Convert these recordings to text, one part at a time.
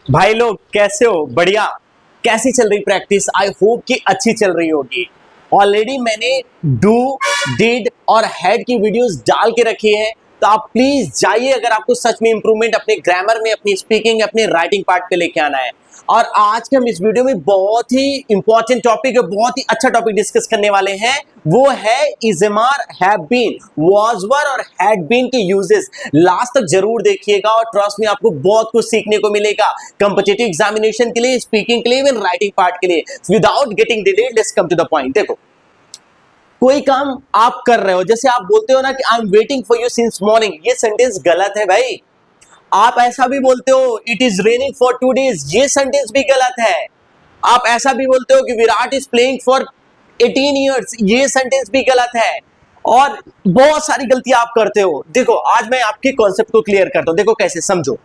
भाई लोग कैसे हो? बढ़िया। कैसी चल रही प्रैक्टिस? आई होप कि अच्छी चल रही होगी। ऑलरेडी मैंने डू, डिड और हैड की वीडियोस डाल के रखी है, तो आप प्लीज जाइए अगर आपको सच में इंप्रूवमेंट अपने ग्रामर में, अपनी स्पीकिंग, अपने राइटिंग पार्ट पे लेके आना है। और आज के हम इस वीडियो में बहुत ही इंपॉर्टेंट टॉपिक है, बहुत ही अच्छा टॉपिक डिस्कस करने वाले हैं। वो है इज़मार, हैव बीन, वाज वर और हैड बीन के यूजेस। लास्ट तक जरूर देखिएगा और ट्रस्ट में आपको बहुत कुछ सीखने को मिलेगा कॉम्पिटिटिव एग्जामिनेशन के लिए, स्पीकिंग के लिए, इवन राइटिंग पार्ट के लिए। Without getting delayed, let's come to the point. देखो, कोई काम आप कर रहे हो, जैसे आप बोलते हो ना कि I am waiting for you since morning, ये सेंटेंस गलत है भाई। आप ऐसा भी बोलते हो it is raining for 2 days, ये सेंटेंस भी गलत है। आप ऐसा भी बोलते हो कि Virat is playing for 18 years, ये सेंटेंस भी गलत है। और बहुत सारी गलतियां आप करते हो। देखो, आज मैं आपके कॉन्सेप्ट को क्लियर करता हूं। देखो कैसे, समझो।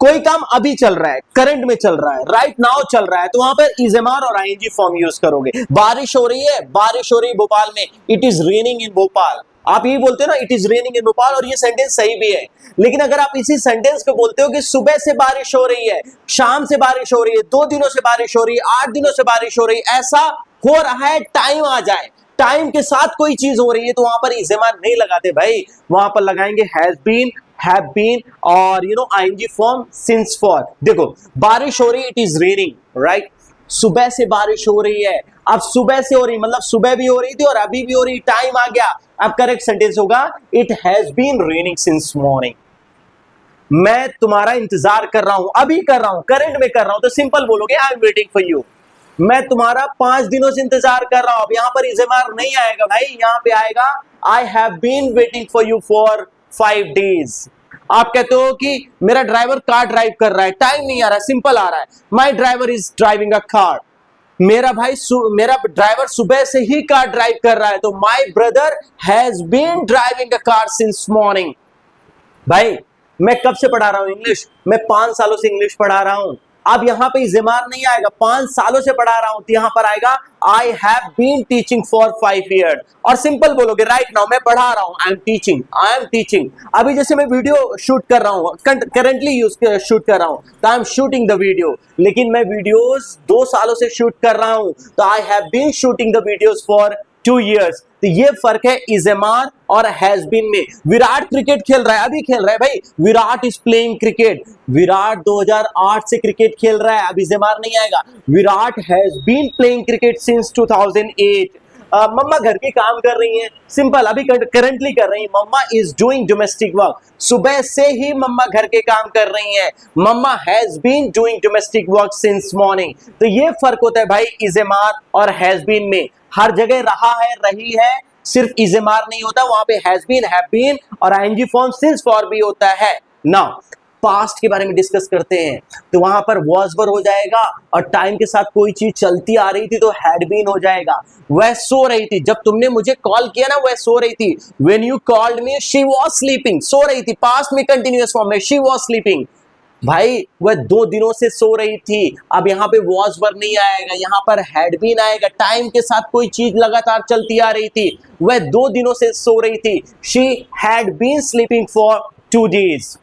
कोई काम अभी चल रहा है, करंट में चल रहा है, राइट नाउ चल रहा है, तो वहां पर इज़मार और आईएनजी फॉर्म यूज करोगे। बारिश हो रही है, बारिश हो रही है भोपाल में, इट इज रेनिंग इन भोपाल। आप ये बोलते हो ना, इट इज रेनिंग इन भोपाल, और ये सेंटेंस सही भी है। लेकिन अगर आप इसी सेंटेंस को बोलते हो कि सुबह से बारिश हो रही है, शाम से बारिश हो रही है, 2 दिनों से बारिश हो रही है, 8 दिनों से बारिश हो रही है, ऐसा हो रहा है, टाइम आ जाए, टाइम के साथ कोई चीज हो रही है, तो वहां पर इज़मार नहीं लगाते भाई। वहां पर लगाएंगे हैज बीन, have been और ing form since for। देखो, बारिश हो रही है, इट इज रेनिंग, राइट। सुबह से बारिश हो रही है, अब सुबह से हो रही मतलब सुबह भी हो रही थी और अभी भी हो रही, टाइम आ गया। अब करेक्ट सेंटेंस होगा it has been raining since morning. मैं तुम्हारा इंतजार कर रहा हूं, अभी कर रहा हूं, करंट में कर रहा हूं, तो सिंपल बोलोगे I am waiting for you. मैं तुम्हारा 5 दिनों से इंतजार कर रहा हूं। अब यहां पर इज़मार नहीं आएगा भाई, यहां पे आएगा I have been waiting for you for 5 days। आप कहते हो कि मेरा ड्राइवर कार ड्राइव कर रहा है, टाइम नहीं आ रहा है, सिंपल आ रहा है, my driver is driving a car. मेरा ड्राइवर सुबह से ही कार ड्राइव कर रहा है, तो my brother has been driving a car since morning. भाई, मैं कब से पढ़ा रहा हूं इंग्लिश? मैं 5 सालों से इंग्लिश पढ़ा रहा हूं। अब यहां पे इज़मार नहीं आएगा, 5 सालों से पढ़ा रहा हूं, तो यहां पर आएगा I have been teaching for 5 years। और सिंपल बोलोगे राइट नाउ मैं पढ़ा रहा हूं, I am teaching, I am teaching. अभी जैसे मैं वीडियो शूट कर रहा हूं, करंटली शूट कर रहा हूं, तो आई एम शूटिंग द वीडियो। लेकिन मैं वीडियोस 2 सालों से शूट कर रहा हूं, तो I have been shooting the videos for 2 years। तो ये फर्क है इज़मार और हैज बीन में। विराट क्रिकेट खेल रहा है, अभी खेल रहा है भाई, Virat is playing cricket. Virat 2008 से क्रिकेट खेल रहा है, अब इज़मार नहीं आएगा। Virat has been playing cricket since 2008। मम्मा घर के काम कर रही हैं, सिंपल, अभी करंटली कर रही हैं। Mumma is doing domestic work, सुबह से ही मम्मा घर के काम कर रही हैं। Mamma has been doing domestic work since morning. तो ये फर्क होता है भाई इज़मार और हैज बीन में। हर जगह रहा है, रही है, सिर्फ इज़मार नहीं होता, वहां पे हैज बीन, हैव बीन और आईएनजी फॉर्म सिंस फॉर भी होता है ना। पास्ट के बारे में डिस्कस करते हैं, तो वहां पर वाज वर हो जाएगा, और टाइम के साथ कोई चीज चलती आ रही थी तो हैड बीन हो जाएगा। वह सो रही थी, जब तुमने मुझे कॉल किया ना, वह सो रही थी। When you called me she was sleeping, सो रही थी, पास्ट में कंटिन्यूअस फॉर्म में, शी वाज स्लीपिंग। भाई, वह 2 दिनों से सो रही थी। अब यहां पे वाज वर नहीं आएगा, यहां पर हैड बीन आएगा। टाइम के साथ कोई चीज लगातार चलती आ रही थी, वह 2 दिनों से सो रही थी। She had been sleeping for 2 days।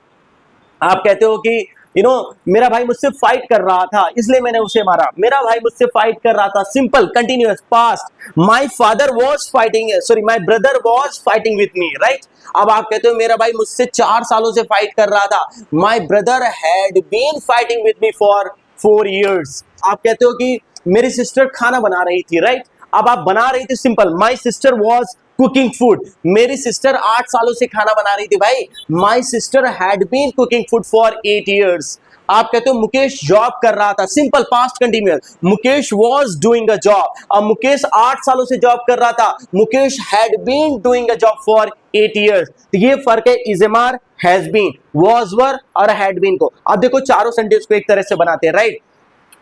आप कहते हो कि मेरा भाई मुझसे फाइट कर रहा था इसलिए मैंने उसे मारा। मेरा भाई मुझसे फाइट कर रहा था, simple, continuous past. My father was fighting, sorry my brother was fighting with me, right. अब आप कहते हो मेरा भाई मुझसे 4 सालों से फाइट कर रहा था। My brother had been fighting with me for 4 years। आप कहते हो कि मेरी सिस्टर खाना बना रही थी, राइट। अब आप बना रही थी, simple, my sister was cooking food. मेरी सिस्टर 8 सालों से खाना बना रही थी भाई। My sister had been cooking food for 8 years। आप कहते हो मुकेश जॉब कर रहा था, simple, past continuous, Mukesh was doing a job. अब मुकेश 8 सालों से जॉब कर रहा था, Mukesh had been doing a job for 8 years। तो ये फर्क है is am are, has been, was were और हैड बीन को। अब देखो, चारों सेंटेंस को एक तरह से बनाते हैं, राइट।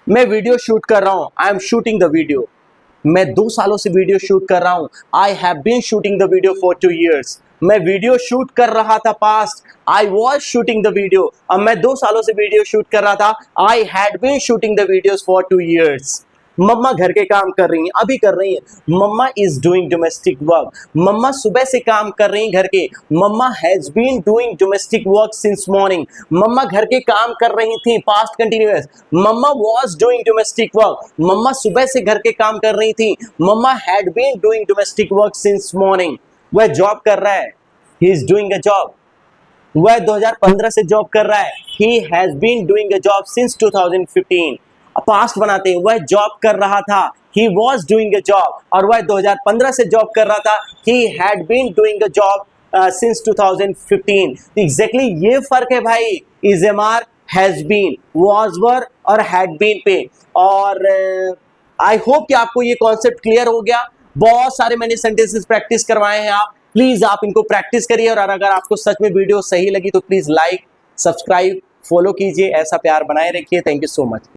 मैं वीडियो शूट कर रहा हूं, I am shooting the video. मैं 2 सालों से वीडियो शूट कर रहा हूं, I have been shooting the video for 2 years। मैं वीडियो शूट कर रहा था, past, I was shooting the video. अब मैं 2 सालों से वीडियो शूट कर रहा था, I had been shooting the videos for 2 years। मम्मा घर के काम कर रही हैं, अभी कर रही हैं। Mumma is doing domestic work, mumma सुबह से काम कर रही हैं घर के। Mumma has been doing domestic work since morning, mumma घर के काम कर रही थी, past continuous. Mumma was doing domestic work, mumma सुबह से घर के काम कर रही थी। Mumma had been doing domestic work since morning, वह जॉब कर रहा है, he is doing a job, वह 2015 से जॉब कर रहा है, he has been doing a job since 2015। Past बनाते हैं, वह जॉब कर रहा था, he was doing a job, और वह 2015 से जॉब कर रहा था, he had been doing a job since 2015। तो एग्जैक्टली ये फर्क है भाई is MR, has been, was were और had been पे। और आई होप कि आपको ये कॉन्सेप्ट क्लियर हो गया। बहुत सारे मैंने सेंटेंसेस प्रैक्टिस करवाए हैं, आप प्लीज आप इनको प्रैक्टिस करिए। और अगर आपको सच में वीडियो सही लगी तो प्लीज लाइक, सब्सक्राइब, फॉलो कीजिए। ऐसा प्यार बनाए रखिए। Thank you so much.